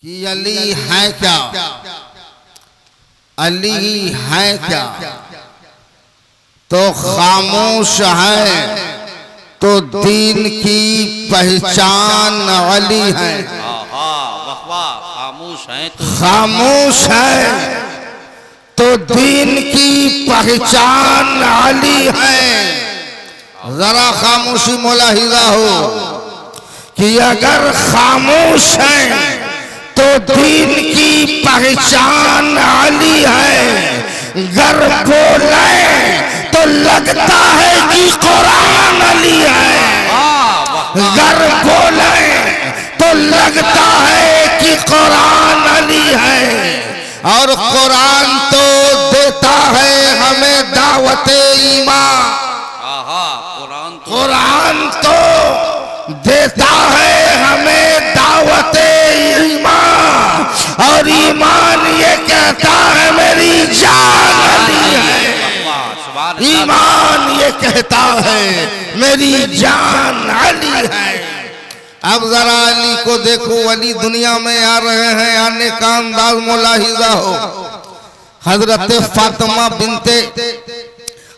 कि अली है क्या, अली है क्या, तो खामोश है तो दीन की पहचान अली है। खामोश है तो दीन की पहचान अली है। जरा खामोशी मुलाहिजा हो कि अगर खामोश है तो दीन की पहचान अली है। गर बोले तो लगता है कि कुरान अली है। गर बोले तो लगता है कि कुरान अली है। और कुरान तो देता है हमें दावत ईमान। कुरान तो देता है हमें दावत ईमान, और ईमान ये कहता है मेरी जान अली है। ईमान ये कहता है मेरी जान अली है। अब जरा अली को देखो, अली दुनिया में आ रहे हैं, आने का अंदाज मुलाहिजा हो। हजरत फातिमा बिनते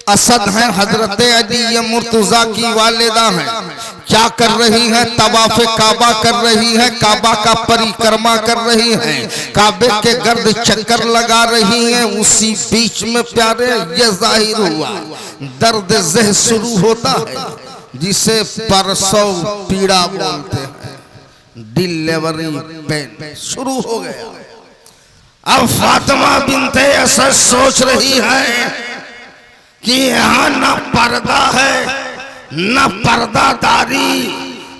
असद हैं, हजरत अली मुर्तजा की वालिदा हैं। क्या कर रही हैं? तवाफ़े काबा कर रही हैं, काबा का परिक्रमा कर रही हैं, काबे के गर्द चक्कर लगा रही हैं। उसी बीच में प्यारे ये जाहिर हुआ, दर्द ज़ह शुरू होता है जिसे परसों पीड़ा बोलते हैं। डिलीवरी पेन शुरू हो गया। अब फातिमा बिनते असद सोच रही है कि यहाँ न पर्दा है न पर्दादारी,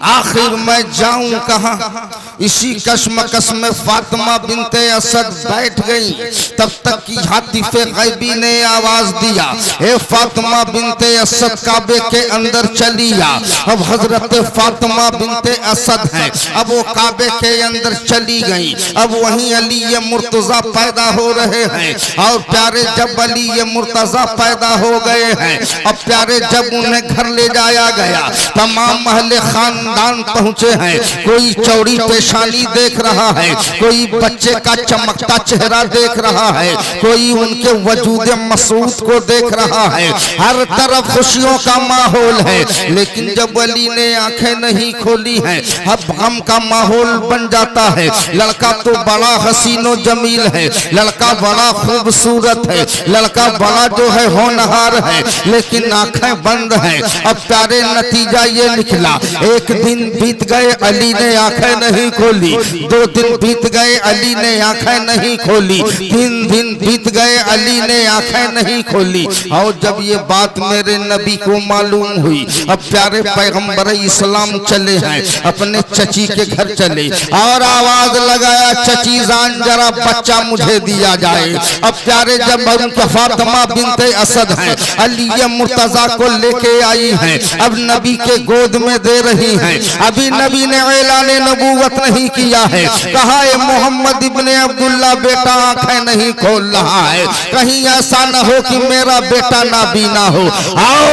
आखिर मैं जाऊं कहाँ। इसी कश्मकश में फातिमा बिनते असद बैठ गई। तब तक की हातिफे गैबी ने आवाज दिया, ए फातिमा बिनते असद काबे के अंदर चली आ। अब हजरत फातिमा बिनते असद हैं, अब वो काबे के अंदर चली गई। अब वहीं अली मुर्तजा पैदा हो रहे हैं, और प्यारे जब अली मुर्तजा पैदा हो गए हैं, अब प्यारे जब उन्हें घर ले जाया गया, तमाम महले खानदान पहुंचे हैं। कोई चौड़ी पेशानी देख रहा है, कोई बच्चे का चमकता चेहरा देख रहा है, कोई उनके वजूद मसूद को देख रहा है। हर तरफ खुशियों का माहौल है। लेकिन जब अली ने आंखें नहीं खोली हैं, अब गम का माहौल बन जाता है। लड़का तो बड़ा हसीनो जमील है, लड़का बड़ा खूबसूरत है, लड़का बड़ा जो है होनहार है, लेकिन आंखें बंद हैं। अब प्यारे नतीजा ये निकला, एक दिन बीत गए अली ने आंखें नहीं खोली, 2 दिन बीत गए अली ने आंखें नहीं खोली, 3 दिन बीत गए अली ने आंखें नहीं खोली। और जब ये बात मेरे नबी को मालूम हुई, अब प्यारे पैगंबर इस्लाम चले हैं, अपने चची के घर चले और आवाज लगाया, चची जान जरा बच्चा मुझे दिया जाए। अब प्यारे जब उनके फातिमा बिनते असद हैं, अली मुर्तजा को लेके आई हैं, अब नबी के गोद में दे रही हैं। अभी नबी ने ऐलाने नबूवत नहीं किया है, कहा है मोहम्मद इब्ने अब्दुल्ला बेटा आंखें नहीं खोल रहा है, कहीं ऐसा न हो कि मेरा बेटा नाबीना हो। आओ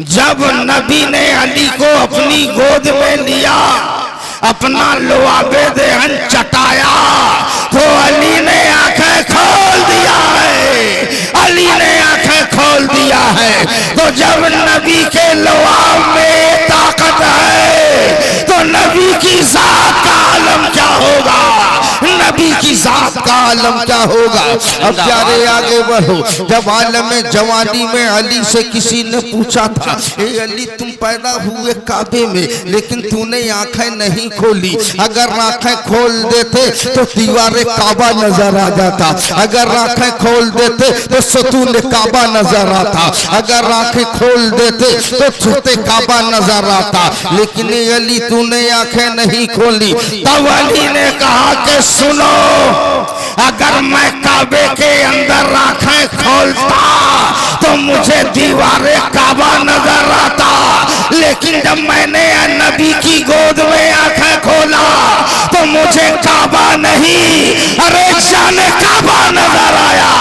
जब नबी ने अली को अपनी गोद में लिया, अपना लुआबे देहन चटाया, तो अली ने आंखें खोल दिया है। अली ने आंखें खोल दिया है। तो जब नबी के लुआब में ताकत है, तो नबी की जात का आलम क्या होगा, नबी की जात का आलम क्या होगा। अब प्यारे आगे बढ़ो। जब आलम जवानी में अली से किसी ने पूछा था, ए अली तुम पैदा हुए काबे में, लेकिन तूने आंखें नहीं खोली। अगर आंखें खोल देते तो दीवारे काबा नजर आ जाता, अगर आंखें खोल देते तो सतून काबा नजर आता, अगर आंखें खोल देते तो छुते काबा नजर आता। लेकिन अली तूने आंखें नहीं खोली। तब अली ने कहा कि सुनो, अगर मैं काबे के अंदर आंखें खोलता तो मुझे दीवारे काबा नजर आता, लेकिन जब मैंने नबी की गोद में आंखें खोला तो मुझे काबा नहीं, अरे जाने काबा नजर आया,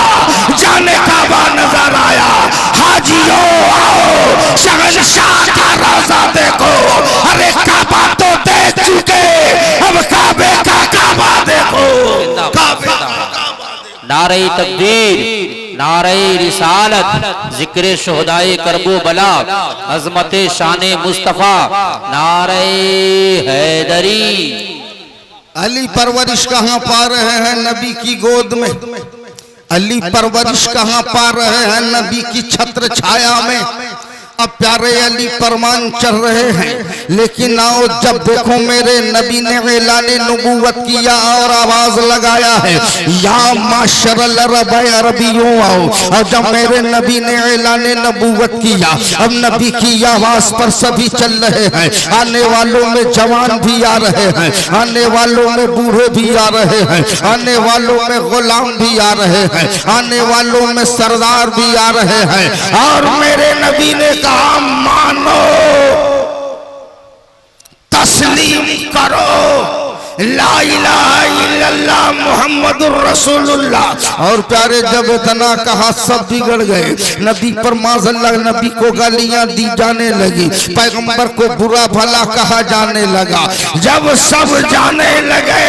जाने काबा नजर आया। हाजियों आओ, शहंशाह का रोजा देखो। अरे काबा तो देख चुके, अब नारे तकदीर, नारे रिसालत, जिक्र शुहदाए करबो बला, अजमत शाने मुस्तफा, नारे हैदरी। अली परवरिश कहाँ पा रहे हैं नबी की गोद में, अली परवरिश कहाँ पा रहे हैं नबी की छत्र छाया में। अब प्यारे अली परमान चढ़ रहे हैं, लेकिन आओ जब देखो मेरे नबी ने ऐलाने नबूवत किया और आवाज लगाया है या माशरल अरबियों आओ। और जब मेरे नबी ने ऐलाने नबूवत किया, अब नबी की आवाज पर सभी चल रहे हैं। आने वालों में जवान भी आ रहे हैं, आने वालों में बूढ़े भी आ रहे हैं, आने वालों में गुलाम भी आ रहे हैं, आने वालों में सरदार भी आ रहे हैं। और मेरे नबी ने मानो, तस्लीम करो, ला इलाहा इल्लल्लाह मुहम्मदुर रसूलुल्लाह। और प्यारे जब इतना कहा सब बिगड़ गए। नबी पर माज़अल्लाह नबी को गालियां दी जाने लगी, पैगंबर को बुरा भला कहा जाने लगा। जब सब जाने लगे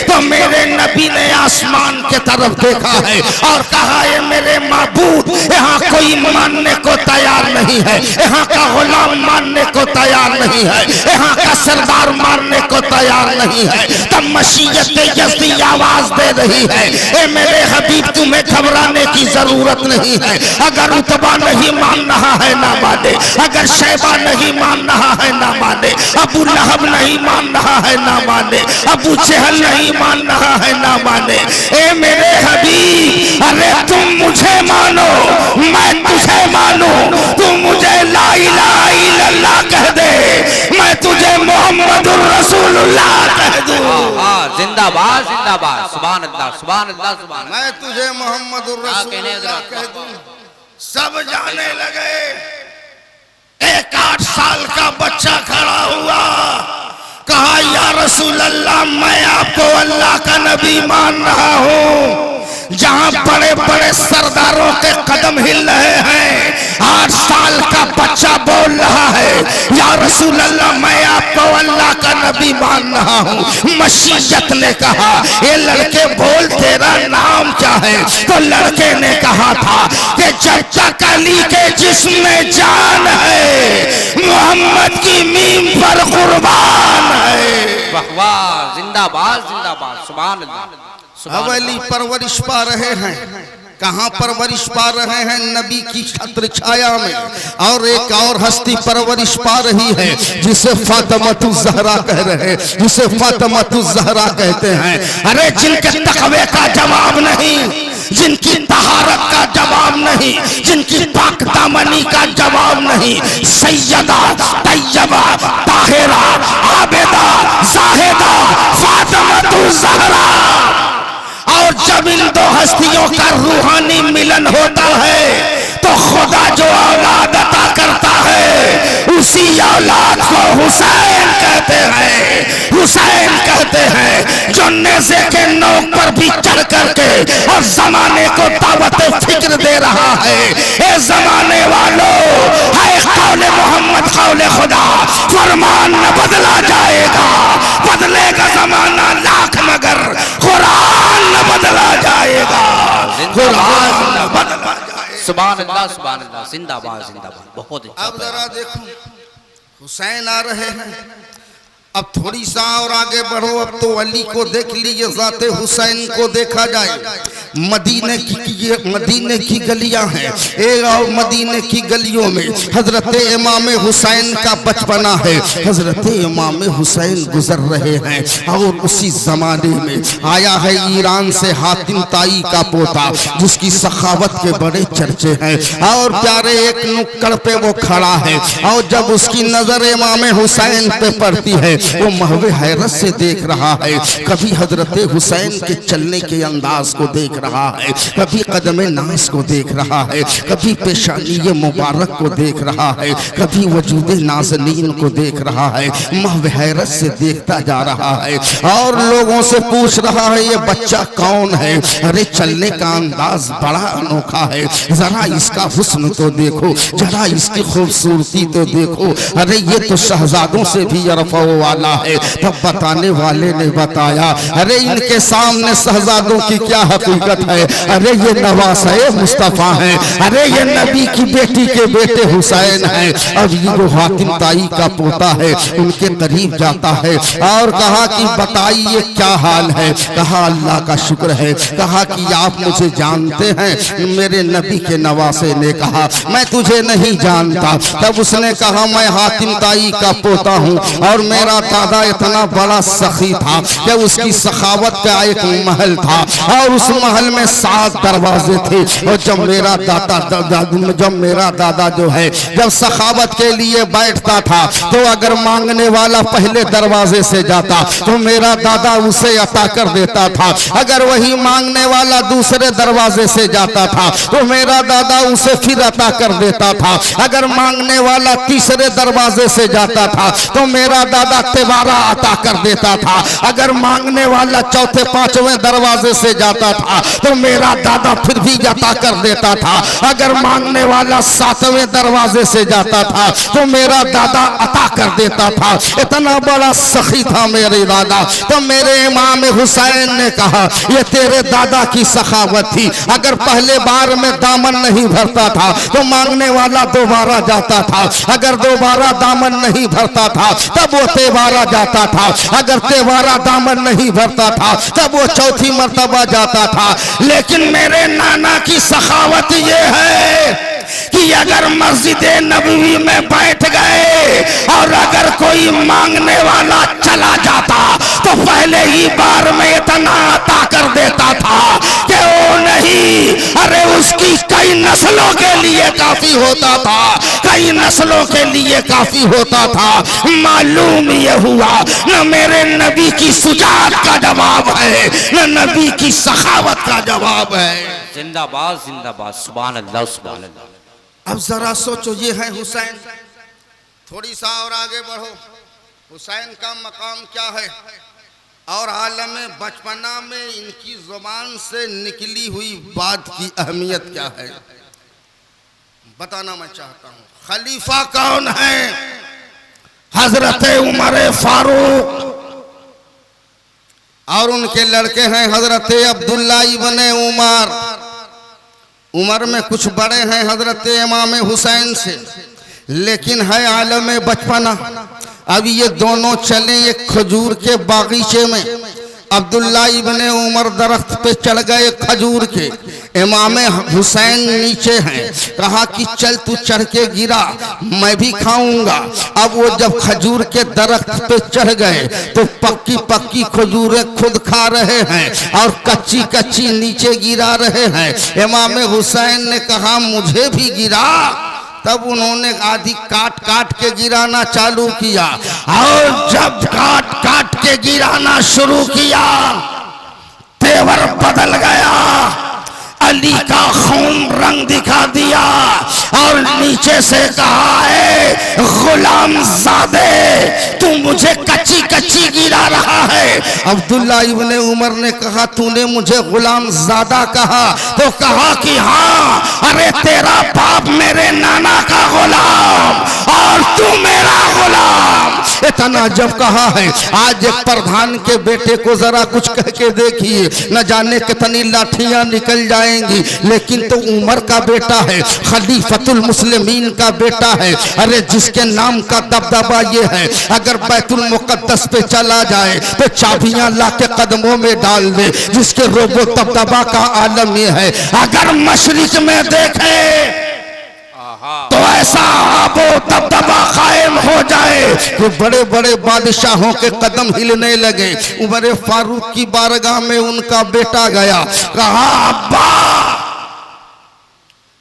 तो मेरे नबी ने आसमान के तरफ देखा है और कहा है मेरे माबूद, यहाँ कोई मानने को तैयार नहीं है, यहाँ का गुलाम मानने को तैयार नहीं है, यहाँ का सरदार मानने को तैयार नहीं है। तब मशीयत यज़दी आवाज दे रही है, ए मेरे हबीब तुम्हें घबराने की जरूरत नहीं है। अगर उतबा नहीं मान रहा है ना माने, अगर शैबा नहीं मान रहा है ना माने, अबू लहब नहीं मान रहा है ना माने, अबू जहल नहीं मान रहा है ना माने। ए मेरे हबीब, अरे तुम मुझे मानो, मैं तुझे मानूं, तुम मुझे ला इलाहा इल्लल्लाह कह दे, मैं तुझे मुहम्मदुर रसूलुल्लाह कह दूं। जिंदाबाद जिंदाबाद, सुभान अल्लाह सुभान अल्लाह सुभान। मैं तुझे मोहम्मदुर रसूलुल्लाह कह दूं। सब जाने लगे। एक 8 साल का बच्चा खड़ा हुआ, कहा या रसूल अल्लाह, मैं आपको अल्लाह का नबी मान रहा हूँ। जहाँ बड़े बड़े सरदारों के कदम हिल रहे हैं, 8 साल का बच्चा बोल रहा है या रसूल अल्लाह, मैं आपको अल्लाह का नबी मान रहा हूँ। मशीयत ने कहा ये लड़के बोल तेरा नाम क्या है? तो लड़के ने कहा था कि जब तक अली के जिस्म में जान है, मोहम्मद की मीम पर कुर्बान है। वाह वाह, जिंदाबाद जिंदाबाद, सुभान अल्लाह। अब अली परवरिश पा रहे हैं, कहाँ परवरिश पा रहे हैं? नबी की छत्र छाया में। और एक और हस्ती परवरिश पा रही है जिसे फातिमातुज़ ज़हरा कह रहे हैं, जिसे फातिमातुज़ ज़हरा कहते हैं। अरे जिनके तक़वे का जवाब नहीं, जिनकी तहारत का जवाब नहीं, जिनकी पाक दामनी का जवाब नहीं, सैयदा तैयबा ताहिरा आबिदा ज़ाहिदा फातिमातुज़ ज़हरा। और जब इन दो हस्तियों का रूहानी मिलन होता है तो खुदा जो औलाद अता करता है, उसी औलाद को हुसैन कहते हैं। हुसैन कहते हैं जो नेज़े के नोक पर भी चढ़ करके और जमाने को दावत फिक्र दे रहा है। ए जमाने वालों, है कौले मोहम्मद कौले खुदा, फरमान न बदला जाएगा, बदलेगा जमाना लाख मगर कुरान न बदला जाएगा, कुरान न बदला जाएगा। सुभान अल्लाह सुभान अल्लाह, जिंदाबाद जिंदाबाद। बहुत अब जरा देखो, हुसैन आ रहे हैं। अब थोड़ी सा और आगे बढ़ो, अब तो अली को देख लीजिए, ज़ाते हुसैन को देखा जाए। मदीने की गलियां हैं, एक और मदीने की गलियों में हजरत इमाम हुसैन का बचपना है। हजरत इमाम हुसैन गुजर रहे हैं और उसी जमाने में आया है ईरान से हातिम ताई का पोता, जिसकी सखावत के बड़े चर्चे हैं। और प्यारे एक नुक्कड़ पे वो खड़ा है और जब उसकी नजर इमाम हुसैन पे पड़ती है, वो महवे हैरत से देख रहा है। कभी हजरत हुसैन के चलने के अंदाज को देख रहा है, कभी कदमे नास को देख रहा है, कभी पेशानी मुबारक को देख रहा है, कभी वजूद नाज़नीन को देख रहा है। महवे हैरत से देखता जा रहा है और लोगों से पूछ रहा है ये बच्चा कौन है? अरे चलने का अंदाज बड़ा अनोखा है, जरा इसका हुस्न तो देखो, जरा इसकी खूबसूरती तो देखो। अरे ये तो शहजादों से भी अरफा वाला है। तब बताने वाले ने बताया, अरे इनके सामने शहजादों की क्या हकीकत हकीकत है, अरे ये नवासे मुस्तफ़ा है, अरे ये नबी की बेटी के बेटे हुसैन है। अब ये जो हातिम ताई का पोता है उनके करीब जाता है और कहा कि बताइए क्या हाल है। कहा अल्लाह का शुक्र है। कहा कि आप मुझे जानते हैं? मेरे नबी के नवासे ने कहा मैं तुझे नहीं जानता। तब उसने कहा मैं हातिम ताई का पोता हूँ और मेरा दादा इतना बड़ा सखी था कि उसकी सखावत का एक महल था और उस महल में 7 दरवाजे थे। और जब मेरा दादा जो है जब सखावत के लिए बैठता था तो अगर मांगने वाला पहले दरवाजे से जाता तो मेरा दादा उसे अता कर देता था। अगर वही मांगने वाला दूसरे दरवाजे से जाता था तो मेरा दादा उसे फिर अता कर देता था। अगर मांगने वाला तीसरे दरवाजे से जाता था तो मेरा दादा तिवारा अता कर देता था। अगर मांगने वाला चौथे पांचवें दरवाजे से जाता था तो मेरा दादा फिर भी अता कर देता था। अगर मांगने वाला 7वें दरवाजे से जाता था तो मेरा दादा अता कर देता था। इतना बड़ा सखी था मेरे दादा। तो मेरे इमाम हुसैन ने कहा ये तेरे दादा की सखावत थी। अगर पहले बार में दामन नहीं भरता था तो मांगने वाला दोबारा जाता था। अगर दोबारा दामन नहीं भरता था तब वो तेवारा जाता था। अगर तेवारा दामन नहीं भरता था तब वो चौथी मर्तबा जाता था। लेकिन मेरे नाना की सखावत ये है कि अगर मस्जिद नबवी में बैठ गए और अगर कोई मांगने वाला चला जाता तो पहले ही बार में इतना अता कर देता था कि वो नहीं, अरे उसकी कई नस्लों के लिए काफी होता था, कई नस्लों के लिए काफी होता था। मालूम ये हुआ न मेरे नबी की सुजात का जवाब है न नबी की सखावत का जवाब है। जिंदाबाद जिंदाबाद, सुभान अल्लाह सुभान अल्लाह। अब जरा सोचो, ये है हुसैन। थोड़ी सा और आगे बढ़ो, हुसैन का मकाम क्या है और आलम बचपना में इनकी जुबान से निकली हुई बात की अहमियत क्या है बताना मैं चाहता हूँ। खलीफा कौन है? हजरत उमर फारूक और उनके लड़के हैं हजरत अब्दुल्ला इब्ने उमर। उमर में कुछ बड़े हैं हजरत इमाम हुसैन से, लेकिन है आलम बचपना। अब ये दोनों चले एक खजूर के बागीचे में। अब्दुल्ला इब्ने उमर दरख्त पे चढ़ गए खजूर के, इमाम हुसैन नीचे हैं। कहा कि चल तू चढ़ के गिरा, मैं भी खाऊंगा। अब वो जब खजूर के दरख्त पे चढ़ गए तो पक्की पक्की खजूरें खुद खा रहे हैं और कच्ची कच्ची नीचे गिरा रहे हैं। इमाम हुसैन ने कहा मुझे भी गिरा। तब उन्होंने आधी काट काट के गिराना चालू किया और जब काट काट के गिराना शुरू किया तेवर बदल गया, अली का खून रंग दिखा दिया और नीचे से कहा है गुलाम ज़ादे तू मुझे कच्ची कच्ची गिरा रहा है। अब्दुल्ला इब्ने उमर ने कहा तूने मुझे गुलाम ज़ादा कहा? तो कहा कि हाँ, अरे तेरा बाप मेरे नाना का गुलाम और तू मेरा गुलाम। इतना जब कहा है, आज एक प्रधान के बेटे को जरा कुछ कह के देखिए, न जाने कितनी लाठियां निकल जाएंगी, लेकिन तो उमर का बेटा है, खलीफतुल मुस्लिमीन का बेटा है। अरे जिसके नाम का दबदबा ये है, अगर बैतुल मुकद्दस पे चला जाए तो चाबियां ला के कदमों में डाल दे। जिसके रोबो दबदबा का आलम ये है, अगर मशरिक में देखे तो ऐसा आबो दबदबा कायम हो जाए कि बड़े बड़े बादशाहों के कदम हिलने लगे। उमर फारूक की बारगाह में उनका बेटा गया, कहा अब्बा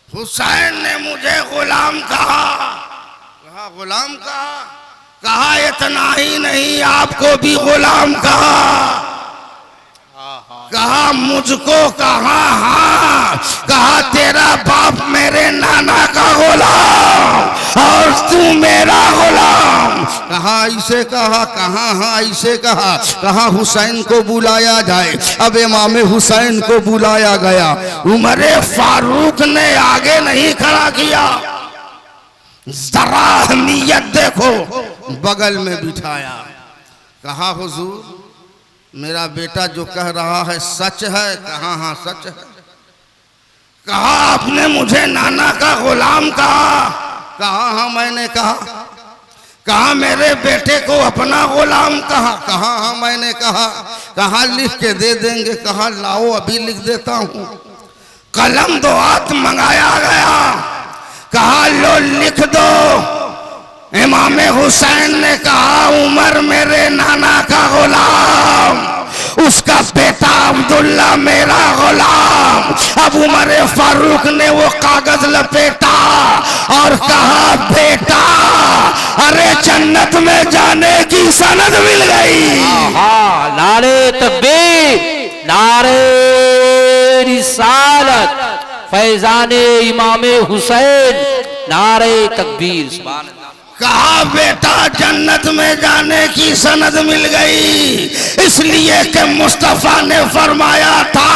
हुसैन ने मुझे गुलाम कहा। कहा गुलाम कहा? कहा इतना ही नहीं आपको भी गुलाम कहा। कहा मुझको? कहा हाँ। कहा तेरा बाप मेरे नाना का गुलाम और तू मेरा गुलाम। कहा ऐसे कहा? कहा हाँ ऐसे कहा। कहा हुसैन को बुलाया जाए। अब इमाम हुसैन को बुलाया गया। उमर फारूक ने आगे नहीं खड़ा किया, जरा अहमियत देखो, बगल में बिठाया। कहा हुजूर मेरा बेटा जो कह रहा है सच है? कहा हाँ सच है। कहा आपने मुझे नाना का गुलाम कहा? कहा हाँ मैंने कहा। कहा मेरे बेटे को अपना गुलाम कहा? कहा हाँ मैंने कहा। कहा लिख के दे देंगे? कहा लाओ अभी लिख देता हूँ। कलम दो हाथ मंगाया गया। कहा लो लिख दो। इमाम हुसैन ने कहा उमर मेरे नाना का गुलाम, उसका बेटा अब्दुल्ला मेरा गुलाम। अब उमर फारूक ने वो कागज लपेटा और कहा बेटा अरे जन्नत में जाने की सनद मिल गई। नारे तकबीर, नारे रिसालत, फैजाने इमाम हुसैन, नारे तकबीर। सुभान अल्लाह। कहा बेटा जन्नत में जाने की सनद मिल गई, इसलिए कि मुस्तफा ने फरमाया था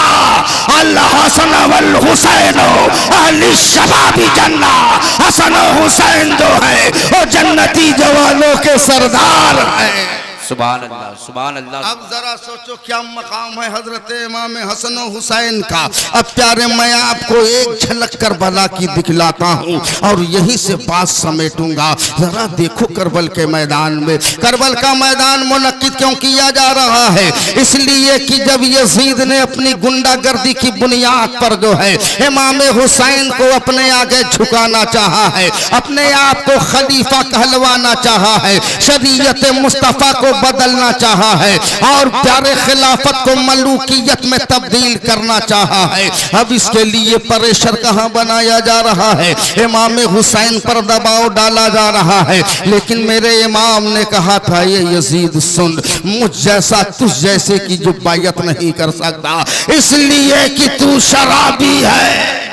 अल्लाह हसन वल हुसैन अहली शबाबी जन्ना। हसन हुसैन जो है वो जन्नती जवानों के सरदार हैं। सुभान अल्लाह, सुभान अल्लाह। अब जरा सोचो क्या मकाम है हजरत इमाम हसन हुसैन का। अब प्यारे मैं आपको एक झलक करबला की दिखलाता हूँ और यहीं से बात समेटूंगा। जरा देखो करबल के मैदान में, करबल का मैदान मुनक्किद क्यों किया जा रहा है? इसलिए कि जब यजीद ने अपनी गुंडागर्दी की बुनियाद पर जो है इमाम हुसैन को अपने आगे झुकाना चाहा है, अपने आप को खलीफा कहलवाना चाहा है, शरीयत मुस्तफा को बदलना चाहा है और प्यारे खिलाफत को मलूकियत में तब्दील करना चाहा है। अब इसके लिए प्रेशर कहाँ बनाया जा रहा है? इमाम हुसैन पर दबाव डाला जा रहा है। लेकिन मेरे इमाम ने कहा था ये यजीद सुन, मुझ जैसा तुझ जैसे की जो बायत नहीं कर सकता, इसलिए कि तू शराबी है,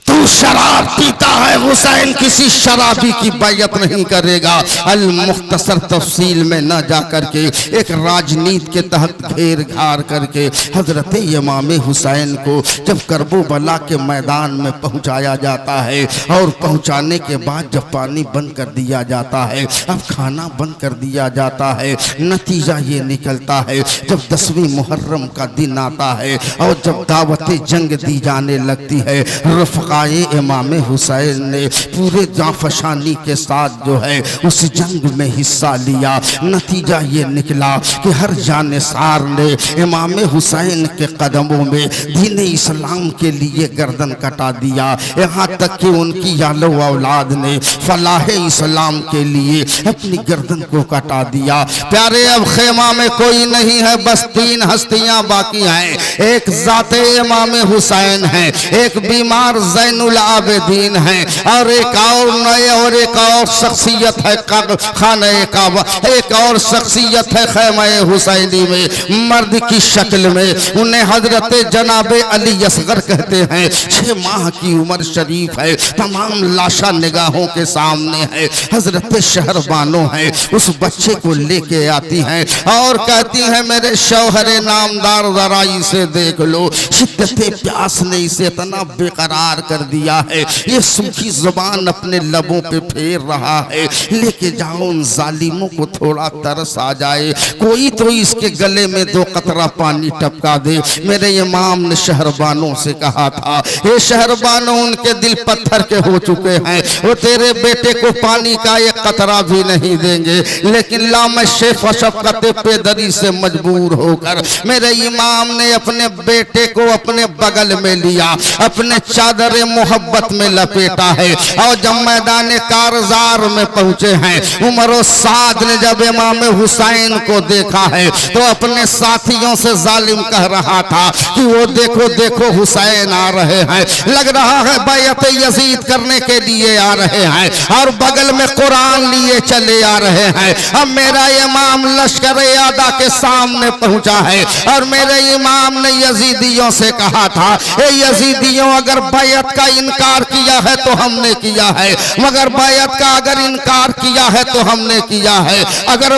तू शराब पीता है। हुसैन किसी शराबी की बैयत नहीं करेगा। अल मुख्तसर तफसील में न जा करके एक राजनीति के तहत घेर घार करके हजरत इमाम हुसैन को जब करबला के मैदान में पहुंचाया जाता है और पहुंचाने के बाद जब पानी बंद कर दिया जाता है, अब खाना बंद कर दिया जाता है, नतीजा ये निकलता है जब 10वीं मुहर्रम का दिन आता है और जब दावत जंग दी जाने लगती है, रफ़क़ाए इमाम हुसैन ने पूरे जाफशानी के साथ जो है उस जंग में हिस्सा लिया। नतीजा ये निकला कि हर जानिसार ने इमाम हुसैन के कदमों में दीन इस्लाम के लिए गर्दन कटा दिया। यहाँ तक कि उनकी यालो औलाद ने फलाह इस्लाम के लिए अपनी गर्दन को कटा दिया। प्यारे अब खेमा में कोई नहीं है, बस 3 हस्तियाँ बाकी हैं। एक ज़ाते इमाम हुसैन है, एक बीमार ज़ैनुल आबिदीन है और एक और नए और एक और शख्सियत है खाने काबा, एक और शख्सियत है खैमा हुसैनी में मर्द की शक्ल में। उन्हें हजरत जनाबे अली असगर कहते हैं। 6 माह की उम्र शरीफ है, तमाम लाशा निगाहों के सामने है। हजरत शहरबानो है, उस बच्चे को लेके आती हैं और कहती हैं मेरे शौहरे नामदार जरा इसे देख लो, शिद्दत प्यास ने इसे इतना बेकरार कर दिया है, ये सूखी जुबान अपने लबों पे फेर रहा है। लेके जाओ उन जालिमों को थोड़ा तरस आ जाए, कोई तो इसके गले में 2 कतरा पानी टपका दे। मेरे इमाम ने शहरबानों से कहा था, ये शहरबानों उनके दिल पत्थर के हो चुके हैं, वो तेरे बेटे को पानी का 1 कतरा भी नहीं देंगे। लेकिन लाम शफकत पेदरी से मजबूर होकर मेरे इमाम ने अपने बेटे को अपने बगल में लिया, अपने चादर मोहब्बत में लपेटा है और जब मैदान कारजार में पहुंचे हैं, उमर साद ने जब इमाम हुसैन को देखा है तो अपने साथियों से जालिम कह रहा था कि वो देखो देखो हुसैन आ रहे हैं, लग रहा है बैयत यजीद करने के लिए आ रहे हैं और बगल में कुरान लिए चले आ रहे हैं। अब मेरा इमाम लश्कर आदा के सामने पहुंचा है और मेरे इमाम ने यजीदियों से कहा था, ए यजीदियों अगर बैत का इनकार किया है तो हमने किया है, मगर बैत का अगर इनकार किया है तो हमने किया है, अगर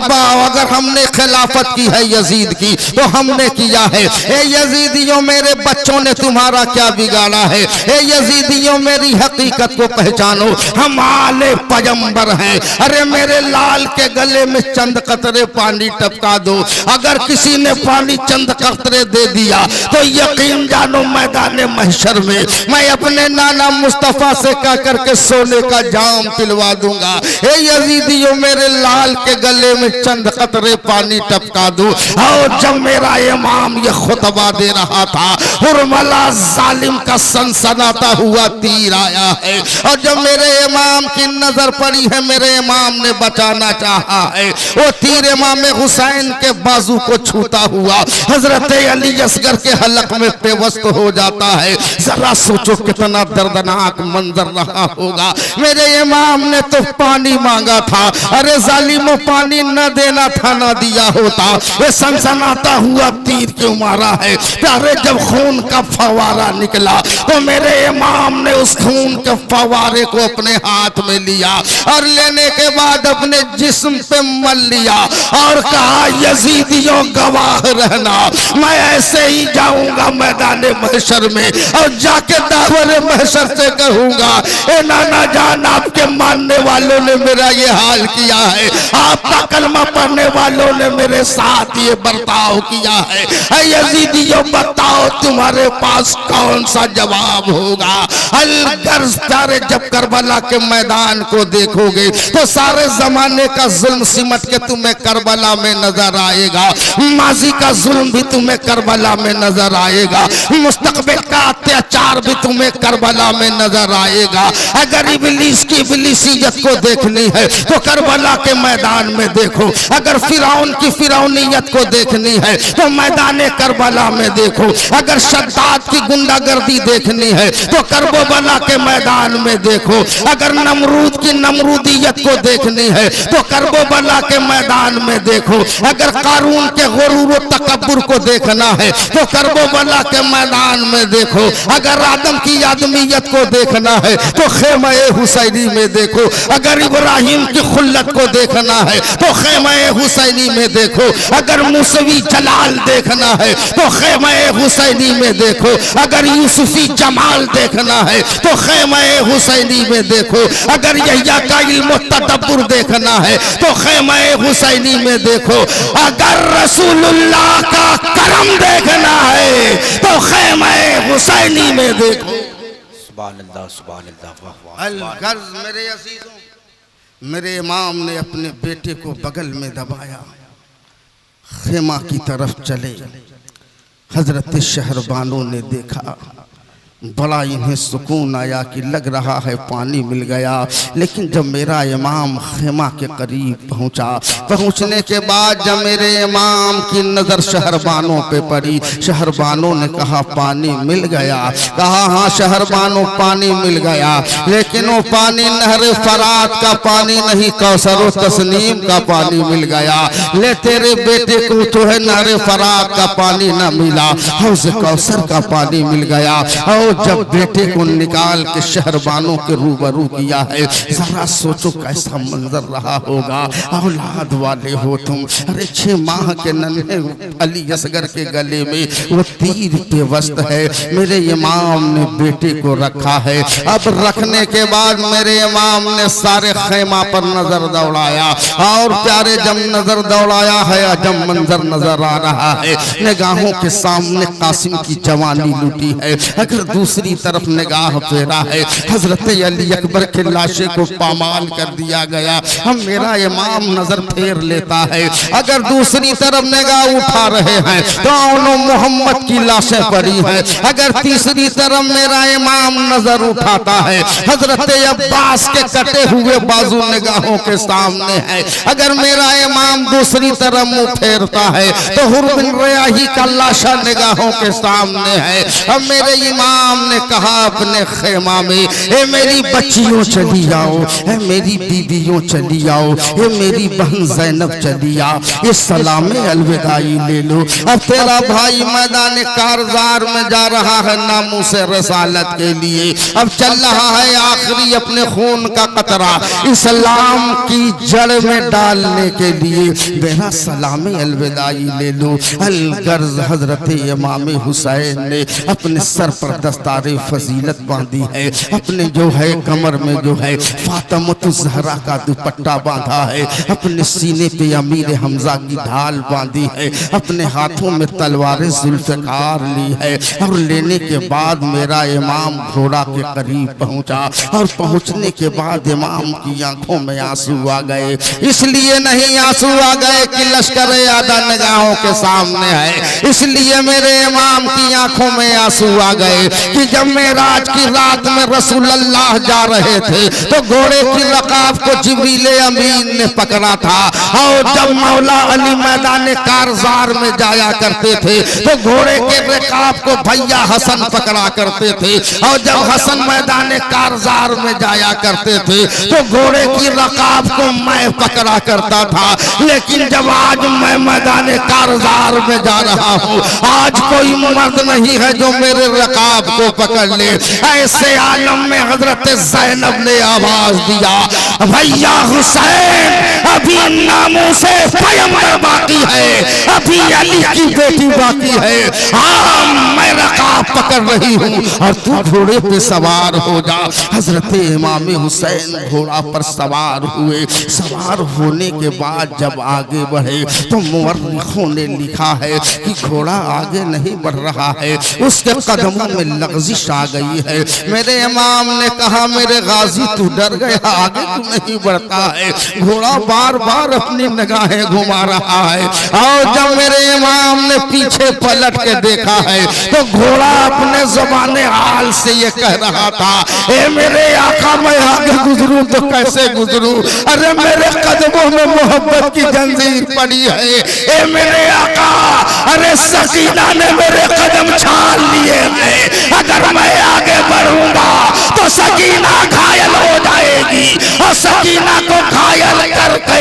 हमने खिलाफत की है यजीद की तो हमने किया है। ए यजीदियों मेरे बच्चों ने तुम्हारा क्या बिगाड़ा है? ए यजीदियों मेरी हकीकत को पहचानो, हम आले पैगंबर हैं। अरे मेरे लाल के गले में चंद कतरे पानी टपका दो, अगर किसी ने पानी चंद कतरे दे दिया तो यकीन जानो मैदान महशर में मैं अपने नाना मुस्तफा से कह करके सोने का जाम पिलवा दूंगा। ए यजीदियों मेरे लाल के गले में चंद कतरे पानी टपका दो। और जब मेरा इमाम ये खुतबा दे रहा था, हुरमला जालिम का सनसनाता हुआ तीर आया है, और जब मेरे इमाम की नजर पड़ी है, मेरे इमाम ने बचाना चाहा है, वो तीर इमाम हुसैन के बाजू को छूता हुआ हजरत अली असगर के हलक में पेवस्त हो जाता है। जरा सोचो कितना दर्दनाक मंजर रहा होगा। मेरे इमाम ने तो पानी मांगा था, अरे जालिमों पानी न देना था न दिया होता। ये सनसनाता हुआ तीर क्यों मारा है? प्यारे जब खून का फवारा निकला तो मेरे इमाम ने उस खून के फवारे को अपने हाथ में लिया और लेने के बाद अपने जिस्म पे मल लिया और कहा, यजीदियों गवाह रहना, मैं ऐसे ही जाऊंगा मैदान महशर में और जाके दावरे महशर से कहूंगा, ए नाना जान आपके मानने वालों ने मेरा ये हाल किया है, आपका कलमा पढ़ने वालों ने मेरे साथ ये बर्ताव किया है। यजीदियों बताओ तुम्हारे पास कौन सा जवाब होगा? अलगर्ज प्यारे जब करबला के मैदान को देखोगे तो सारे जमाने का जुल्म सिमट के तुम्हें करबला में नजर आएगा, माजी का जुल्म भी तुम्हें करबला में नजर आएगा, मुस्तकबिल का अत्याचार भी तुम्हें करबला में नजर आएगा। अगर इब्लीस की इब्लीसियत को देखनी है तो करबला के मैदान में देखो, अगर फिरौन की फिरौनियत को देखनी है तो मैदान करबला में देखो, अगर शद्दाद की गुंडागर्दी देखनी है तो करबला के मैदान में देखो, अगर नमरूद की नमरूदियत को देखनी है तो करबला के मैदान में देखो, अगर कारून के गुरूर व तकब्बुर को देखना है तो करबला के मैदान में देखो, अगर आदम की आदमियत को देखना है तो खेमा हुसैनी में देखो, अगर इब्राहिम की खुल्लत को देखना है तो खेमा हुसैनी में देखो, अगर मूसवी जलाल देखना है तो खेमा हुसैनी में देखो, अगर यूसुफी जमाल देखना है तो खेमा हुसैनी में देखो, अगर यहिया का इल्म तदब्बुर देखना है तो खेमा हुसैनी में देखो, अगर रसूलुल्लाह का करम देखना है तो खेमा हुसैनी में देखो। सुभान अल्लाह, सुभान अल्लाह। अलगर्ज मेरे अजीजों, मेरे इमाम ने अपने बेटे को बगल में दबाया, खेमा की तरफ चले। हजरत शहरबानों ने देखा, बड़ा इन्हें सुकून आया कि लग रहा है पानी मिल गया। लेकिन जब मेरा इमाम खेमा के करीब पहुंचा, पहुंचने के बाद जब मेरे इमाम की नज़र शहरबानों पे पड़ी, शहरबानों ने कहा पानी मिल गया। कहा हाँ शहरबानों पानी मिल गया, लेकिन वो पानी नहर फरात का पानी नहीं, कौसर व तस्नीम का पानी मिल गया। ले तेरे बेटे को तो है नहर फरात का पानी न मिला, हौज़ कौसर का पानी मिल गया। और जब बेटे को निकाल के शहरबानों के रूबरू किया है, जरा सोचो कैसा मंजर रहा होगा। औलाद वाले हो तुम, अरे 6 माह के नन्हे अली असगर के गले में वो तीर पेवस्त है। मेरे इमाम ने बेटे को रखा है। अब रखने के बाद मेरे इमाम ने सारे खेमा पर नजर दौड़ाया, और प्यारे जब नजर दौड़ाया है अजब मंजर नजर आ रहा है। निगाहों के सामने कासिम की जवानी लुटी है, अगर दूसरी तरफ निगाह फेरा है हजरत अली अकबर के लाशे को पामाल कर दिया गया। हम मेरा इमाम नजर फेर लेता है, अगर दूसरी तरफ निगाह उठा रहे हैं तो मोहम्मद की लाशें पड़ी हैं, अगर तीसरी तरफ मेरा इमाम नजर उठाता है हजरत अब्बास के कटे हुए बाजू निगाहों के सामने है, अगर मेरा इमाम दूसरी तरफ मुंह फेरता है तो हुर बिन रयाही का लाशा निगाहों के सामने है। अब मेरे इमाम इमाम ने कहा अपने खेमा में, ए मेरी बच्चियों चली आओ, ए मेरी बीबियों चली आओ, ए मेरी बहन ज़ैनब चली आओ, ये सलाम अलविदाई ले लो। अब तेरा भाई मैदान कारज़ार में जा रहा है नामूस रसालत के लिए, अब चल रहा है आखिरी अपने खून का कतरा इस्लाम की जड़ में डालने के लिए। मेरा सलाम अलविदाई ले लो। अलगर्ज हजरत इमाम हुसैन ने अपने सर पर दस्तारे फजीलत बांधी है, अपने जो है कमर में जो है फातिमा ज़हरा का दुपट्टा बांधा है, अपने सीने पे अमीर हमजा की ढाल बांधी है, अपने हाथों में तलवारें जुल्फ़िकार ली है। और लेने के बाद मेरा इमाम घोड़ा के करीब पहुंचा और पहुंचने के बाद इमाम की आंखों में आंसू आ गए। इसलिए नहीं आंसू आ गए कि लश्कर आदा निगाहों के सामने है, इसलिए मेरे इमाम की आंखों में आंसू आ गए कि जब मेराज की रात में रसूलुल्लाह जा रहे थे तो घोड़े की रकाब को जिब्रील अमीन ने पकड़ा था, और जब मौला अली मैदान कारज़ार में जाया करते थे तो घोड़े के रकाब को भैया हसन पकड़ा करते थे, और जब हसन मैदान कारज़ार में जाया करते थे तो घोड़े की रकाब को मैं पकड़ा करता था। लेकिन जब आज मैं मैदान कारज़ार में जा रहा हूँ, आज कोई मर्द नहीं है जो मेरे रकाब को पकड़ ले। ऐसे आलम में हजरत ज़ैनब ने आवाज दिया, भैया हुसैन अभी नामों से पैगंबर बाकी है, अभी अली की बेटी बाकी है। हाँ मैं रकाब पकड़ रही हूँ और तू घोड़े पे सवार हो जा। हजरत इमाम हुसैन घोड़ा पर सवार हुए। सवार होने के बाद जब आगे बढ़े तो मुअर्रिखों ने लिखा है कि घोड़ा आगे नहीं बढ़ रहा है, उसके कदमों में लग़ज़िश आ गई है। मेरे इमाम ने कहा, मेरे गाजी तू डर गया, आगे तू नहीं बढ़ता है। घोड़ा बार बार अपनी निगाहें घुमा रहा है, और जब मेरे इमाम ने पीछे पलट के देखा है तो घोड़ा अपने ज़बाने हाल से ये कह रहा था, ए मेरे आका मैं आगे गुजरूं तो कैसे गुजरूं, अरे मेरे कदमों में मोहब्बत की जंजीर पड़ी है। ए मेरे आका, अरे सकीना ने मेरे कदम छाल लिए हैं, अगर मैं आगे बढ़ूंगा तो सकीना घायल हो जाएगी, और सकीना को घायल करके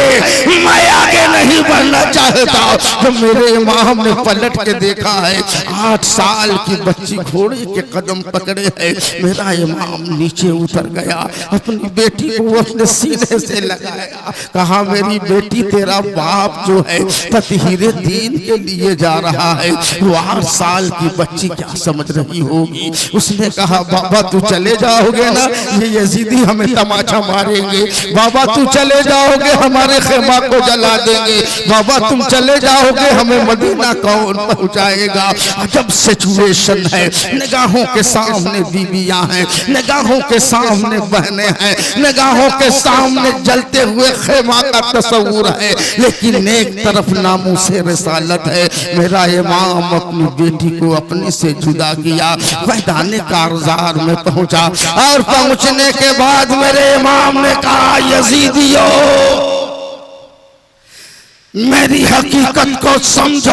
मैं आगे नहीं बढ़ना चाहता। तो मेरे इमाम ने पलट के देखा है, 8 साल की बच्ची घोड़े के कदम पकड़े है। मेरा इमाम नीचे उतर गया, अपनी बेटी को अपने सीने से लगाया, कहा मेरी बेटी तेरा बाप जो है तत्हीरे दीन के लिए जा रहा है। वो 8 साल की बच्ची क्या समझ रही होगी। उसने कहा बाबा तू चले जाओगे ना, ये यजीदी हमें तमाचा मारेंगे, बाबा तू चले जाओगे हमारे खेमा को जला देंगे, बाबा तुम चले जाओगे हमें मदीना कौन पहुंचाएगा। अजब सिचुएशन है, निगाहों के सामने बीवियां हैं, निगाहों के सामने बहनें हैं, निगाहों के सामने जलते हुए खेमा का तस्वूर है, लेकिन एक तरफ नामूसे रिसालत है। मेरा इमाम अपनी बेटी को अपने से जुदा किया, मैदान कारज़ार में पहुंचा, और पहुंचने के बाद मेरे इमाम ने कहा यजीदियों मेरी हकीकत को समझो,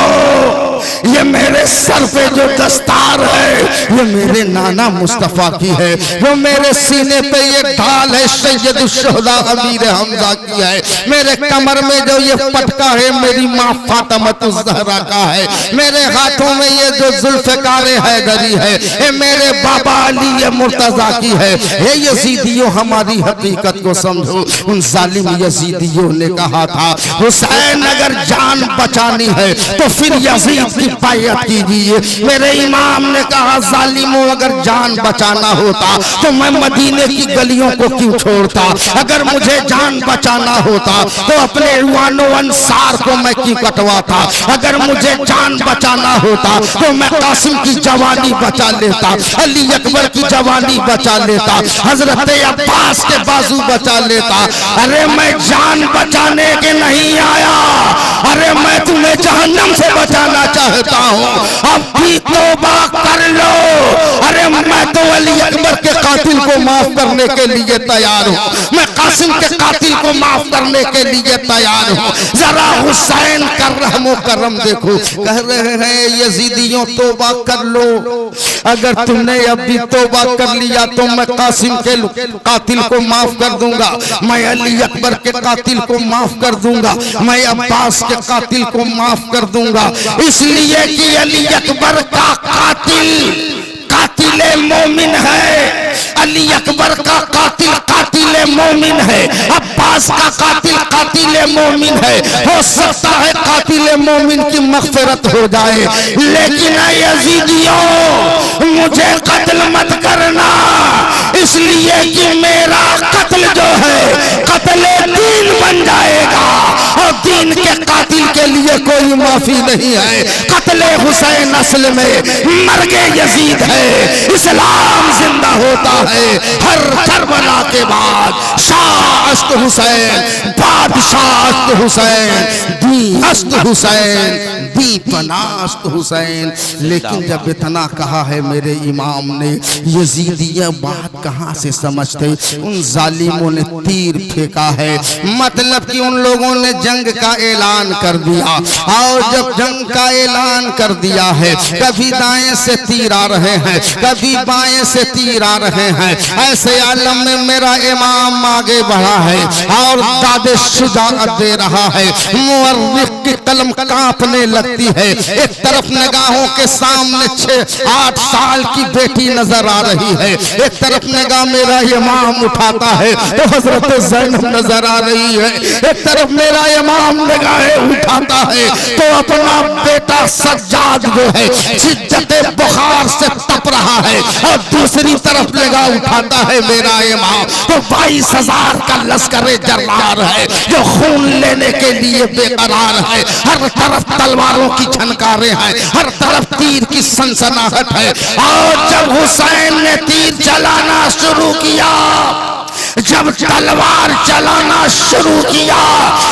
ये मेरे सर पे जो दस्तार है ये मेरे नाना मुस्तफ़ा की है, वो मेरे सीने पे ये ढाल है सैयदुश्शुहदा अमीर हमजा की है, मेरे कमर में जो ये पटका है मेरी माँ फातिमा ज़हरा का है, मेरे हाथों में ये जो जुल्फ़िकार हैदरी है ये मेरे बाबा अली ये मुर्तज़ा की है। ये यजीदियों हमारी हकीकत को समझो। उन जालिम यजीदियों ने कहा था हुसैन अगर जान बचानी है तो फिर यजीद की बैअत कीजिए। मेरे इमाम ने कहा जालिमों अगर जान बचाना होता तो मैं मदीने की गलियों को क्यों छोड़ता, अगर मुझे जान बचाना होता तो अपने वानो अंसार को मैं क्यों कटवाता, अगर मुझे जान बचाना होता तो मैं कासिम की जवानी बचा लेता, अली अकबर की जवानी बचा लेता, हजरत अब्बास के बाजू बचा लेता। अरे मैं जान बचाने के नहीं आया, अरे मैं तुम्हें जहन्नम से बचाना चाहता हूँ। अब भी तौबा कर लो। अरे मैं तो अली अकबर के कातिल को माफ करने के लिए तैयार हूँ, मैं कासिम के कातिल को माफ करने के लिए तैयार हूँ। जरा हुसैन का रहमो करम देखो। कह रहे हैं यजीदियों तौबा कर लो, अगर तुमने अभी तौबा कर लिया तो मैं कासिम के कातिल को माफ कर दूंगा, मैं अली अकबर के कातिल को माफ कर दूंगा, मैं अब्बास के कातिल को माफ कर दूंगा। इसलिए कि अली अकबर का कातिल कातिले मोमिन है, अली अकबर का कातिल कातिले मोमिन है, अब्बास का कातिल कातिले मोमिन है। हो सकता है कातिले मोमिन की मग़फ़िरत हो जाए, लेकिन यज़ीदियों मुझे कत्ल मत करना, इसलिए कि मेरा कत्ल जो है कत्ले दीन बन जाएगा और दीन के कातिल के लिए कोई माफी नहीं है। कत्ले हुसैन असल में मर्गे यजीद है, इस्लाम जिंदा होता है हर करबला के बाद। शाह अस्त हुसैन, बादशाह अस्त हुसैन, दी अस्त हुसैन, दी पनास्त हुसैन। लेकिन जब इतना कहा है मेरे इमाम ने, यजीदिया बात कहाँ से समझते? उन जालिमों ने तीर फेंका है, मतलब कि उन लोगों ने जंग का ऐलान कर दिया, और जब जंग का ऐलान कर दिया है, कभी दाएं से तीर आ रहे हैं, कभी बाएं से तीर आ रहे हैं, ऐसे आलम में मेरा इमाम आगे बढ़ा है और दादे शुजाअत दे रहा है। मुअर्रिख की कलम कांपने लगती है। एक तरफ निगाहों के सामने 6-8 साल की बेटी नजर आ रही है, एक तरफ निगाह मेरा इमाम उठाता है तो हजरत ज़ैनब नजर आ रही है, एक तरफ मेरा इमाम निगाहें उठाता है तो अपना बेटा सज्जाद जो है शिद्दते बुखार से तप रहा है, और दूसरी तरफ निगाह उठाता है मेरा इमाम तो 22,000 का लश्कर जर्रार है जो खून लेने के लिए बेकरार है। हर तरफ तलवारों की झनकारें हैं, हर तरफ तीर की सनसनाहट है। और जब हुसैन ने तीर चलाना शुरू किया, जब तलवार चलाना शुरू किया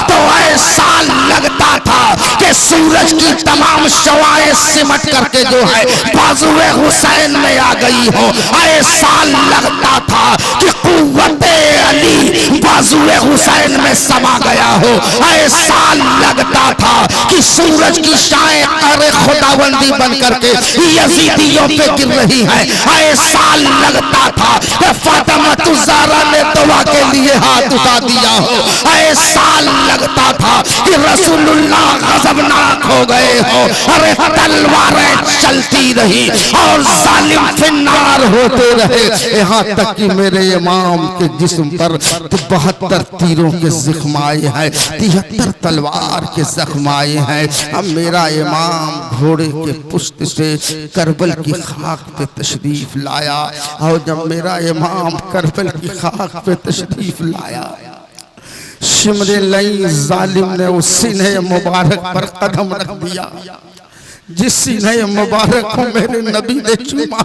तो ऐसा लगता था कि सूरज की तमाम शवाएं सिमट करके जो है बाजुए हुसैन में आ गई हो। ऐसा लगता था कि कुव्वते अली बाजुए हुसैन में समा गया हो। ऐसा लगता था कि सूरज की शाएं करे खुदाबंदी बन करके यजीदियों पे गिर रही है। ऐसा लगता था कि फातिमा ज़हरा ने दुआ के लिए हाथ उठा दिया हो। ऐसा लगता था कि रसूलुल्लाह गज़बनाक हो गए हो। अरे तलवारें चलती रही और जालिम फिन्नार होते रहे, यहाँ तक कि मेरे इमाम के जिस्म पर 72 तीरों के जख्म आए हैं, 73 तलवार के जख्म आए हैं। अब मेरा इमाम घोड़े के पुष्ट से करबल की खाक पे तशरीफ लाया, और जब मेरा इमाम करबल की खाक पे तशरीफ लाया, शिमरे लई जालिम ने उस सीने मुबारक पर कदम रख दिया जिस सीने मुबारक को मेरे नबी ने चूमा।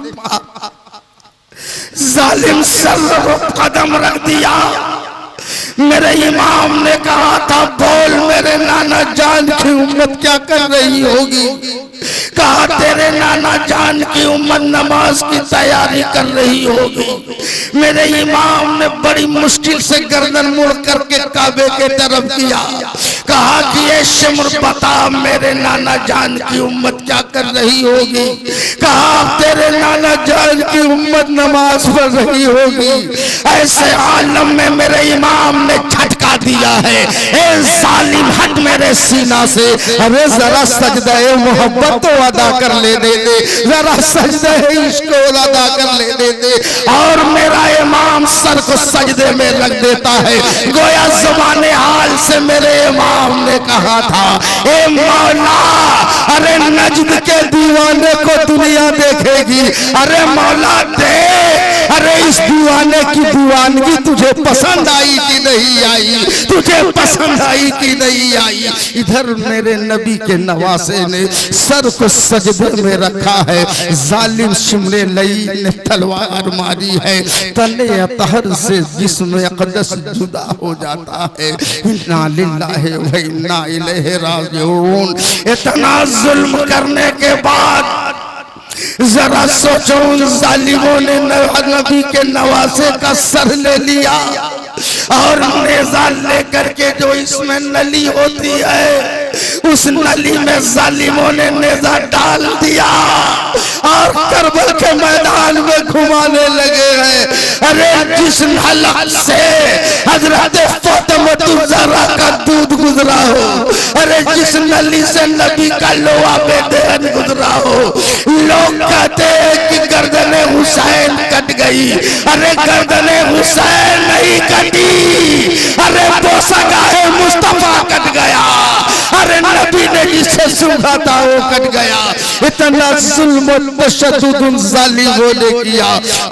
जालिम सर कदम रख दिया। मेरे इमाम ने कहा था, बोल मेरे नाना जान की उम्मत क्या कर रही होगी? कहा तेरे नाना जान की उम्मत नमाज की तैयारी कर रही होगी। मेरे इमाम ने बड़ी मुश्किल से गर्दन मुड़ करके काबे के तरफ किया, कहा कि ये शिमर बता मेरे नाना जान की उम्मत क्या कर रही होगी? कहा तेरे नाना जान की उम्मत नमाज पढ़ रही होगी। ऐसे आलम में मेरे इमाम ने झटका दिया है, ए जालिम हट मेरे सीना से। अरे जरा सजदे मोहब्बत तो अदा कर ले दे, जरा सजदे इश्क को अदा कर ले दे। और मेरा इमाम सर को सजदे में रख देता है, गोया ज़ुबाने हाल से मेरे इमाम ने कहा था, ए मौला, अरे नजद के दीवाने को दुनिया देखेगी। अरे मौला दे, अरे इस दीवाने की दीवानगी तुझे पसंद आई कि नहीं आई? तुझे पसंद आई कि नहीं आई? इधर मेरे नबी के नवासे ने सर को सजदे में रखा है, जालिम शिमले लई ने तलवार मारी है, तने अतहर से जिस्म अक़दस जुदा हो जाता है। इन्ना लिल्लाहि व इन्ना इलैहि राजिऊन। इतना जुल्म करने के बाद जरा सोचो उन जालिमों ने नबी के नवासे का सर ले लिया और नेजा लेकर के जो इसमें नली होती है उस नली में जालिमों ने नेजा डाल दिया और करबल के मैदान में घुमाने लगे हैं। अरे जिस हलक से हजरत फातिमा ज़हरा का दूध गुजरा हो, अरे जिस नली से नबी का लोहा बेदहन गुजरा हो, लोग कहते हैं कि गर्दने हुसैन कट गई। अरे गर्दने हुसैन नहीं कटी, अरे बोसगाहे मुस्तफा कट गया। अरे नबी ने जिसे सूंघा था वो कट गया। इतना जुल्म तशद्दुद जालिमों ने किया।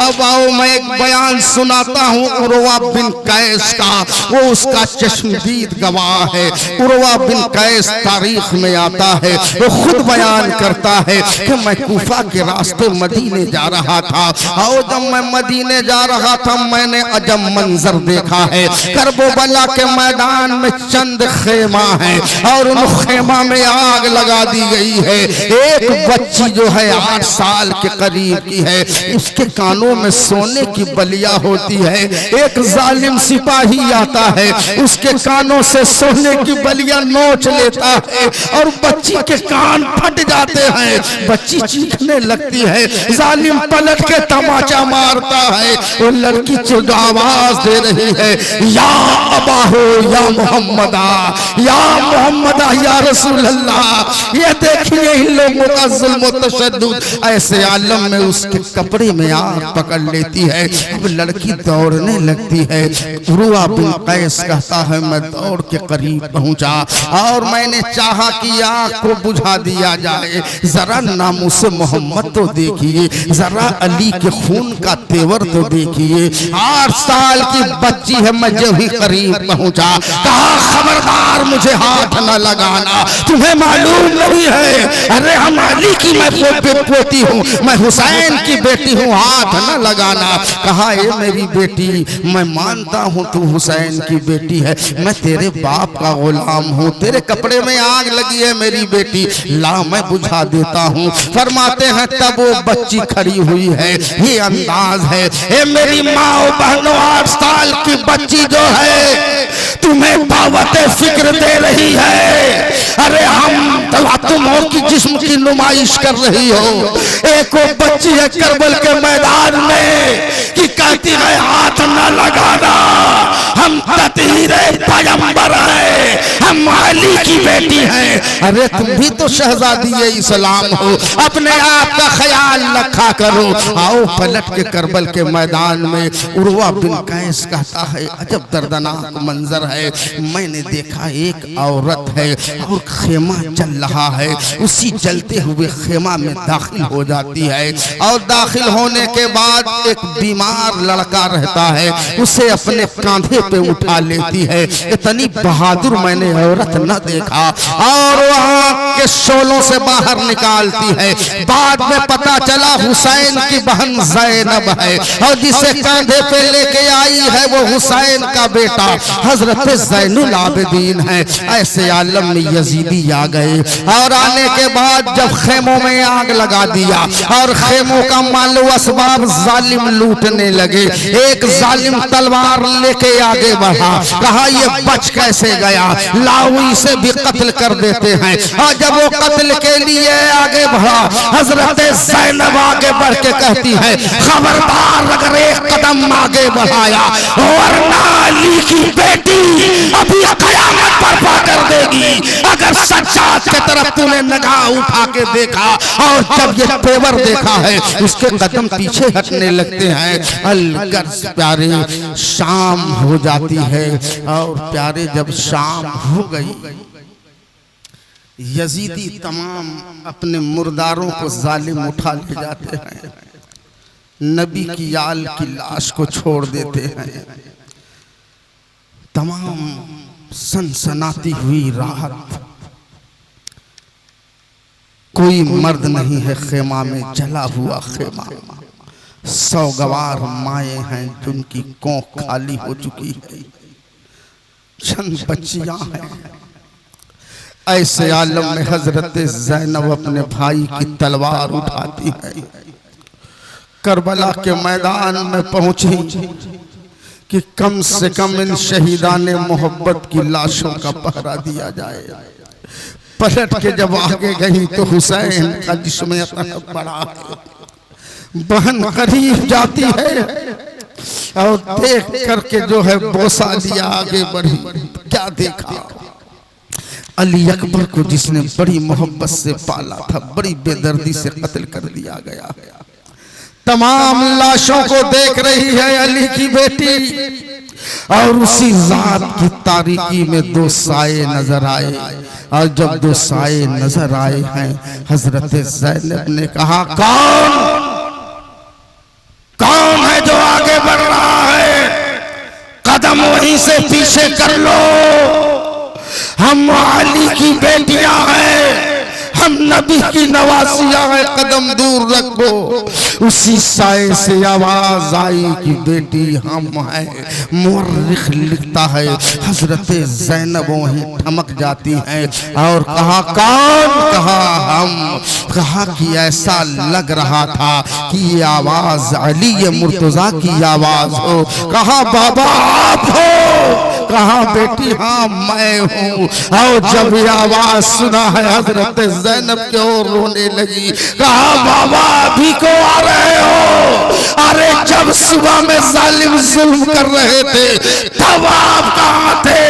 अब आओ मैं एक बयान सुनाता हूँ उरवा बिन कैस का, वो उसका चश्मदीद गवाह है। उरवा बिन कैस तारीख में आता है, वो खुद बयान करता है कि मैं कूफा के रास्ते मदीने जा रहा था और जब मैं मदीने जा रहा था मैंने अजब मंजर देखा है। करबला के मैदान में चंद खेमा है और उन खेमा में आग लगा दी गई है। एक बच्ची जो है 8 साल के करीब की है, उसके कानों में सोने की बलिया होती है। एक जालिम सिपाही आता है, उसके कानों से सोने की बलिया नोच लेता है और बच्ची के कान फट जाते हैं। बच्ची चीखने लगती है, जालिम पलट के तमाचा मारता है। वो लड़की जो आवाज दे रही है, या अबा हो या मोहम्मदा, या मोहम्मदा, या रसूल अल्लाह। ये देखिए इन लोगों का जुल्म तशद्दुद। ऐसे आलम में उसके कपड़े में आग पकड़ लेती है। अब लड़की दौड़ने लगती है। उरवा बिन कैस कहता है मैं दौड़ के करीब पहुंचा और मैंने चाहा कि आग को बुझा दिया जाए। जरा नामुस मोहम्मद तो देखिए, जरा अली के खून का तेवर तो देखिए। 8 साल की बच्ची है। मैं जब ही करीब पहुंचा कहा खबरदार मुझे हाथ न लगाना, तुम्हें मालूम नहीं है अरे हम अली की मैं पोती हूँ, मैं हुसैन की बेटी हूँ, हाथ न लगाना। कहा ये मेरी बेटी, मैं मानता हूँ तू हुसैन की बेटी है, मैं तेरे बाप का गुलाम हूँ, तेरे कपड़े में आग लगी है मेरी बेटी, ला मैं बुझा देता हूँ। फरमाते हैं तब वो बच्ची खड़ी हुई है। ये अंदाज है। ये मेरी माँ बहनों 8 साल की बच्ची जो है तुम्हें दावत फिक्र दे रही है। अरे हम तुम हो कि जिस्म की नुमाइश कर रही हो। एक वो बच्ची है करबल के मैदान में कि कहती है हाथ न लगाना, हम ततीरे पैगंबर हैं, हम अली की बेटी हैं। अरे तुम भी तो शहजादी इस्लाम हो, अपने आप का ख्याल रखा करो। आओ पलट के करबल के मैदान में उरवा बिन कैस कहता है अजब दर्दनाक मंजर है। मैंने देखा एक औरत है और खेमा चल रहा है, उसी चलते हुए खेमा में दाखिल हो जाती है और दाखिल होने के बाद एक बीमार लड़का रहता है, उसे अपने कांधे पे उठा लेती है। इतनी बहादुर मैंने औरत न देखा और वहां के शोलों से बाहर निकालती है। बाद में पता चला हुसैन की बहन ज़ैनब है और जिसे कांधे पे लेके आई है वो हुसैन का बेटा हजरत ज़ैनुल आबिदीन है। ऐसे आलम में यजीदी आ गए और आने के बाद जब खेमों में आग लगा दिया और खेमों का माल असबाब जालिम लूटने लगे। एक जालिम तलवार लेके आगे बढ़ा, कहा ये बच कैसे गया, लाओ इसे भी कत्ल कर देते हैं। और जब वो कत्ल के लिए आगे बढ़ा, हजरत ज़ैनब आगे बढ़ के कहती है खबरदार अगर एक कदम आगे बढ़ाया वरना अली की बेटी अभी कयामत बर्पा कर देगी। अगर सज्जाद के तरफ तूने निगाह उठा के देखा और जब ये तेवर देखा है उसके कदम पीछे हटने लगते हैं। अलगर्ज प्यारे शाम हो जाती है और प्यारे जब शाम हो गई यजीदी तमाम अपने मुर्दारों को जालिम उठा ले जाते हैं, नबी की आल की लाश को छोड़ देते हैं। तमाम सनसनाती हुई राहत, कोई मर्द नहीं है खेमा में, जला हुआ खेमा, सौगवार माए हैं जिनकी कोख खाली हो चुकी है, चंद बच्चियां हैं ऐसे आलम में हजरत ज़ैनब अपने भाई की तलवार उठाती है, करबला के मैदान में पहुंची कि कम से कम इन शहीदान मोहब्बत की लाशों का पहरा दिया जाए। पलट के जब आगे गई तो हुसैन का जिस्म इतना बड़ा है, बहन करीब जाती है और देख करके जो है बोसा लिया, आगे बढ़ी। क्या देखा? अली अकबर को जिसने बड़ी मोहब्बत से पाला था, बड़ी बेदर्दी से कत्ल कर दिया गया। तमाम लाशों को देख रही है अली की बेटी, और उसी जात की तारीकी में दो साए नजर आए। और जब दो साए नजर आए हैं, हजरत ज़ैनब ने कहा, कौन है जो आगे बढ़ रहा है? कदम वहीं से पीछे कर लो, हम अली की बेटियां हैं, हम नबी की नवासियां हैं, कदम दूर रखो। उसी साए से आवाज आई कि बेटी हम हैं। मुअर्रिख लिखता है हजरत ज़ैनब वहीं ठमक जाती हैं और कहा, कौन? कहा हम। कहा कि ऐसा लग रहा था कि ये आवाज अली मुर्तजा की आवाज हो। कहा बाबा आप हो? कहा बेटी हाँ मैं हूँ। और जब ये आवाज सुना है हजरत ज़ैनब की ओर रोने लगी। कहा बाबा अभी को आ रहे हो? अरे जब सुबह में जालिम जुल्म कर रहे थे तब आप कहाँ थे?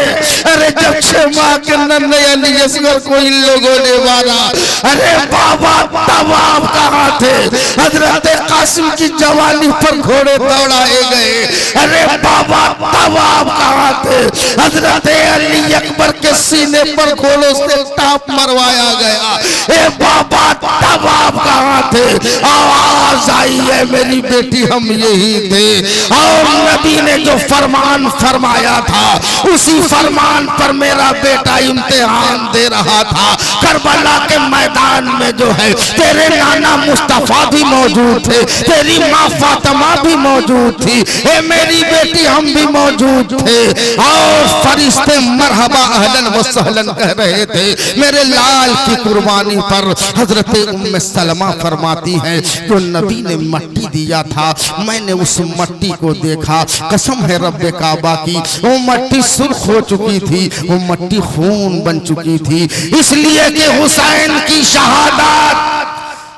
अरे जब 6 माह के नन्हे अली असगर को इन लोगों ने मारा, अरे बाबा तब आप कहाँ थे? हजरत कासिम की जवानी पर घोड़े दौड़ाए गए, अरे बाबा तब आप कहाँ थे? हजरत अली अकबर के सीने पर घोड़ों से टाप मरवाया गया, ए बाबा तब आप कहाँ थे? आवाज आई है मेरी बेटी हम यही थे। और नबी ने जो फरमान फरमाया था उसी फरमान पर मेरा बेटा इम्तिहान दे रहा था। करबला के मैदान में जो है तेरे नाना मुस्तफा भी मौजूद थे, तेरी माँ फातिमा भी मौजूद थी, ए मेरी बेटी हम भी मौजूद थे। और फरिश्ते मरहबा अहलन व सहलन कह रहे थे मेरे लाल की कुर्बानी पर। हजरत उम्मे सलमा फरमाती हैं जो नबी ने मट्टी दिया था, मैंने उस मट्टी को देखा, कसम है रब्बे काबा की वो मट्टी सुर्ख हो चुकी थी, वो मट्टी खून बन चुकी थी। इसलिए कि हुसैन की शहादत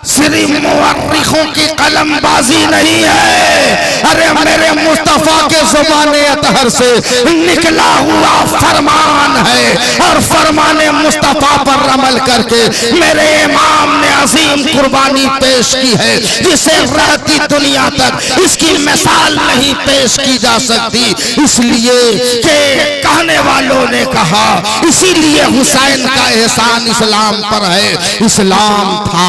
सिर्फ मुअर्रिखों की कलमबाजी नहीं है, अरे मेरे मुस्तफा के ज़ुबाने अतहर से निकला हुआ फरमान है। और फरमाने मुस्तफा पर अमल करके मेरे इमाम ने अजीम कुर्बानी पेश की है जिसे रहती दुनिया तक इसकी मिसाल नहीं पेश की जा सकती। इसलिए कि कहने वालों ने कहा, इसीलिए हुसैन का एहसान इस्लाम पर है। इस्लाम था,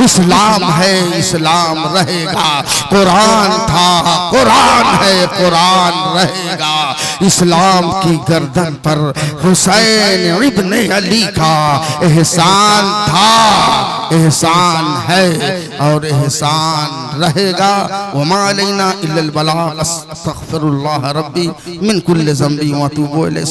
इस्लाम है, इस्लाम रहेगा। कुरान था, कुरान है, कुरान रहेगा। इस्लाम की गर्दन पर हुसैन इब्ने अली का एहसान था, एहसान है और एहसान रहेगा। वमा अलैना इल्लल बलाग। अस्तगफिरुल्लाह रब्बी मिन कुल्लि ज़ंबी व अतूबु इलैहि।